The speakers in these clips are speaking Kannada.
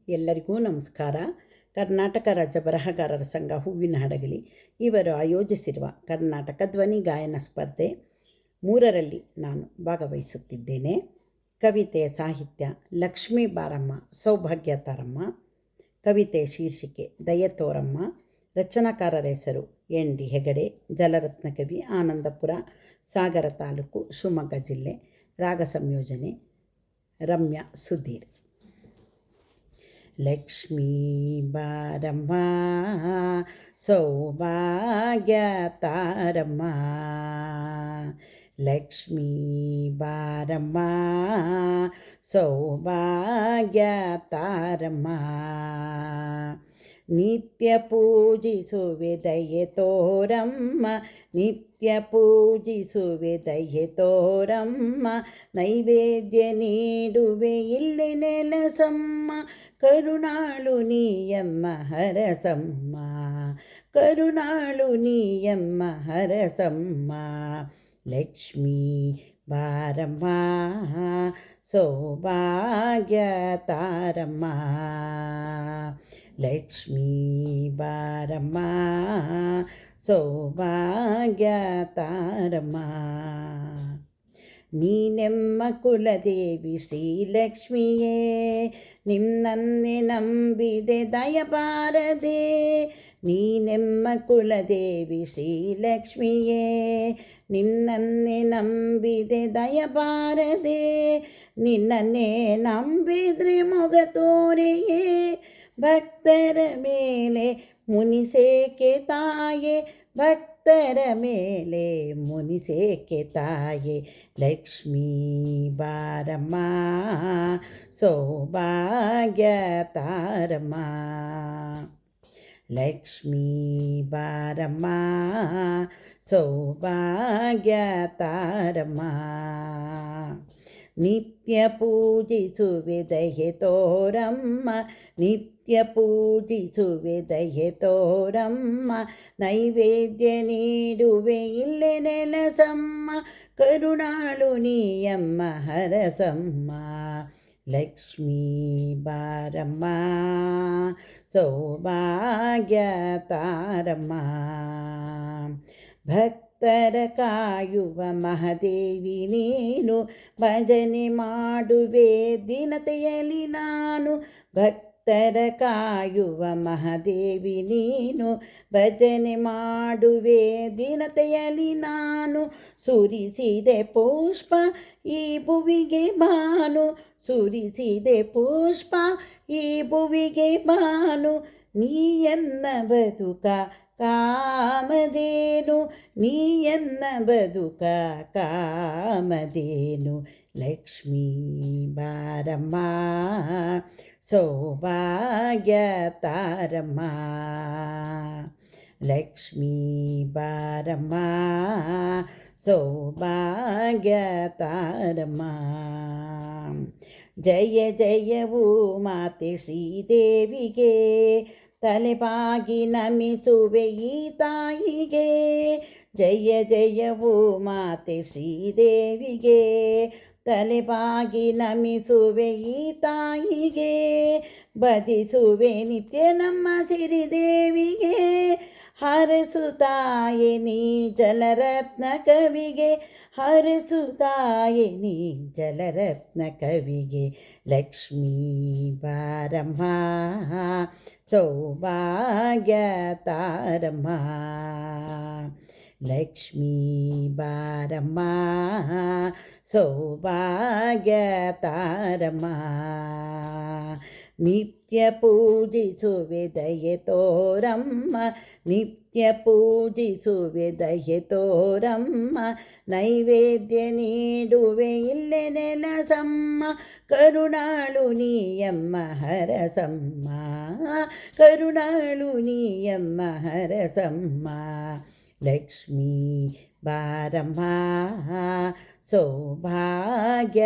ಎಲ್ಲರಿಗೂ ನಮಸ್ಕಾರ. ಕರ್ನಾಟಕ ರಾಜ್ಯ ಬರಹಗಾರರ ಸಂಘ ಹೂವಿನ ಹಡಗಲಿ ಇವರು ಆಯೋಜಿಸಿರುವ ಕರ್ನಾಟಕ ಧ್ವನಿ ಗಾಯನ ಸ್ಪರ್ಧೆ 3ರಲ್ಲಿ ನಾನು ಭಾಗವಹಿಸುತ್ತಿದ್ದೇನೆ. ಕವಿತೆಯ ಸಾಹಿತ್ಯ ಲಕ್ಷ್ಮೀ ಬಾರಮ್ಮ ಸೌಭಾಗ್ಯ ತಾರಮ್ಮ. ಕವಿತೆ ಶೀರ್ಷಿಕೆ ದಯತೋರಮ್ಮ. ರಚನಾಕಾರರ ಹೆಸರು ಎನ್.ಡಿ. ಹೆಗಡೆ. ಜಲರತ್ನ ಕವಿ, ಆನಂದಪುರ, ಸಾಗರ ತಾಲೂಕು, ಶಿವಮೊಗ್ಗ ಜಿಲ್ಲೆ. ರಾಗ ಸಂಯೋಜನೆ ರಮ್ಯಾ ಸುಧೀರ್. ಲಕ್ಷ್ಮೀ ಬಾರಮ್ಮ ಸೌಭಾಗ್ಯ ತಾರಮ್ಮ. ಲಕ್ಷ್ಮೀ ಬಾರಮ್ಮ ಸೌಭಾಗ್ಯ ತಾರಮ್ಮ. ನಿತ್ಯ ಪೂಜಿಸುವೆ ದಯೆ ತೋರಮ್ಮ. ನಿತ್ಯ ಪೂಜಿಸುವೆ ದಯೆ ತೋರಮ್ಮ. ನೈವೇದ್ಯ ನೀಡುವೆ ಇಲ್ಲಿ ನೆಲಸಮ್ಮ. ಕರುಣಾಳು ನೀಯಮ್ಮ ಹರಸಮ್ಮ. ಕರುಣಾಳು ನೀಯಮ್ಮ ಹರಸಮ್ಮ. ಲಕ್ಷ್ಮೀ ಬಾರಮ್ಮ ಸೌಭಾಗ್ಯ ತಾರಮ್ಮ. ಲಕ್ಷ್ಮೀ ಬಾರಮ್ಮ ಸೌಭಾಗ್ಯ ತಾರಮ್ಮ. ನೀನೆಮ್ಮ ಕುಲದೇವಿ ಶ್ರೀಲಕ್ಷ್ಮಿಯೇ. ನಿನ್ನನ್ನೇ ನಂಬಿದೆ ದಯಬಾರದೆ. ನೀನೆಮ್ಮ ಕುಲದೇವಿ ಶ್ರೀಲಕ್ಷ್ಮಿಯೇ. ನಿನ್ನನ್ನೇ ನಂಬಿದೆ ದಯಬಾರದೆ. ನಿನ್ನನ್ನೇ ನಂಬಿದ್ರೆ ಮೊಗ ತೋರೆಯೇ. ಭಕ್ತರ ಮೇಲೆ ಮುನಿಸೇಕೆ ತಾಯೆ. ಭಕ್ತರ ಮೇಲೆ ಮುನಿಸೇಕೆ ತಾಯೆ. ಲಕ್ಷ್ಮೀ ಬಾರಮ್ಮ ಸೌಭಾಗ್ಯ ತಾರಮ್ಮ. ಲಕ್ಷ್ಮೀ ಬಾರಮ್ಮ ಸೌಭಾಗ್ಯ ತಾರಮ್ಮ. ನಿತ್ಯ ಪೂಜಿಸುವೆ ದಯೆ ತೋರಮ್ಮ. ನಿತ್ಯ ಪೂಜಿಸುವೆ ದಯೆ ತೋರಮ್ಮ. ನೈವೇದ್ಯ ನೀಡುವೆ ಇಲ್ಲೇ ನೆಲಸಮ್ಮ. ಕರುಣಾಳು ನೀಯಮ್ಮ ಹರಸಮ್ಮ. ಲಕ್ಷ್ಮೀ ಬಾರಮ್ಮ ಸೌಭಾಗ್ಯ ತಾರಮ್ಮ. ಭಕ್ತರ ಕಾಯುವ ಮಹಾದೇವಿ ನೀನು. ಭಜನೆ ಮಾಡುವೆ ದೀನತೆಯಲ್ಲಿ ನಾನು. ಭಕ್ತರ ಕಾಯುವ ಮಹಾದೇವಿ ನೀನು. ಭಜನೆ ಮಾಡುವೆ ದೀನತೆಯಲ್ಲಿ ನಾನು. ಸುರಿಸಿದೆ ಪುಷ್ಪ ಈ ಭುವಿಗೆ ಭಾನು. ಸುರಿಸಿದೆ ಪುಷ್ಪ ಈ ಭುವಿಗೆ ಭಾನು. ನೀಯನ್ನ ಬದುಕ ಕಾಮಧೇನು. ನೀಯನ್ನ ಬದುಕ ಕಾಮಧೇನು. ಲಕ್ಷ್ಮೀ ಬಾರಮ್ಮ ಸೌಭಾಗ್ಯ ತಾರಮ್ಮ. ಲಕ್ಷ್ಮೀ ಬಾರಮ್ಮ ಸೌಭಾಗ್ಯ ತಾರಮ್ಮ. ಜಯ ಜಯವು ಮಾತೆ ಶ್ರೀದೇವಿಗೆ. ತಲೆಬಾಗಿ ನಮಿಸುವೆ ಈ ತಾಯಿಗೆ. ಜಯ ಜಯವು ಮಾತೆ ಶ್ರೀದೇವಿಗೆ. ತಲೆಬಾಗಿ ನಮಿಸುವೆ ಈ ತಾಯಿಗೆ. ಭಜಿಸುವೆ ನಿತ್ಯ ನಮ್ಮ ಸಿರಿದೇವಿಗೆ. ಹರಸುತ್ತಾಯೆ ನೀ ಜಲರತ್ನ ಕವಿಗೆ. ಹರಸುತ್ತಾಯೆ ನೀ ಜಲರತ್ನ ಕವಿಗೆ. ಲಕ್ಷ್ಮೀ ಬಾರಮ್ಮ ಸೌಭಾಗ್ಯ ತಾರಮ್ಮ. ಲಕ್ಷ್ಮೀ ಬಾರಮ್ಮ ಸೌಭಾಗ್ಯ ತಾರಮ್ಮ. ನಿತ್ಯ ಪೂಜಿಸುವೆ ದಯೆ ತೋರಮ್ಮ. ನಿತ್ಯ ಪೂಜಿಸುವೆ ದಯೆ ತೋರಮ್ಮ. ನೈವೇದ್ಯ ನೀಡುವೆ ಇಲ್ಲೇ ನೆಲಸಮ್ಮ. ಕರುಣಾಳು ನೀಯಮ್ಮ ಹರಸಮ್ಮ. ಕರುಣಾಳು ನೀಯಮ್ಮ ಹರಸಮ್ಮ. ಲಕ್ಷ್ಮೀ ಬಾರಮ್ಮ ಸೌಭಾಗ್ಯ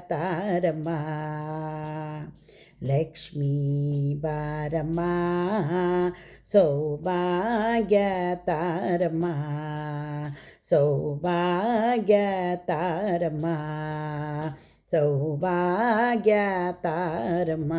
ತಾರಮ್ಮ. ಲಕ್ಷ್ಮೀ ಬಾರಮ್ಮ ಸೌಭಾಗ್ಯ ತಾರಮ್ಮ. ಸೌಭಾಗ್ಯ ತಾರಮ್ಮ. ಸೌಭಾಗ್ಯ ತಾರಮ್ಮ.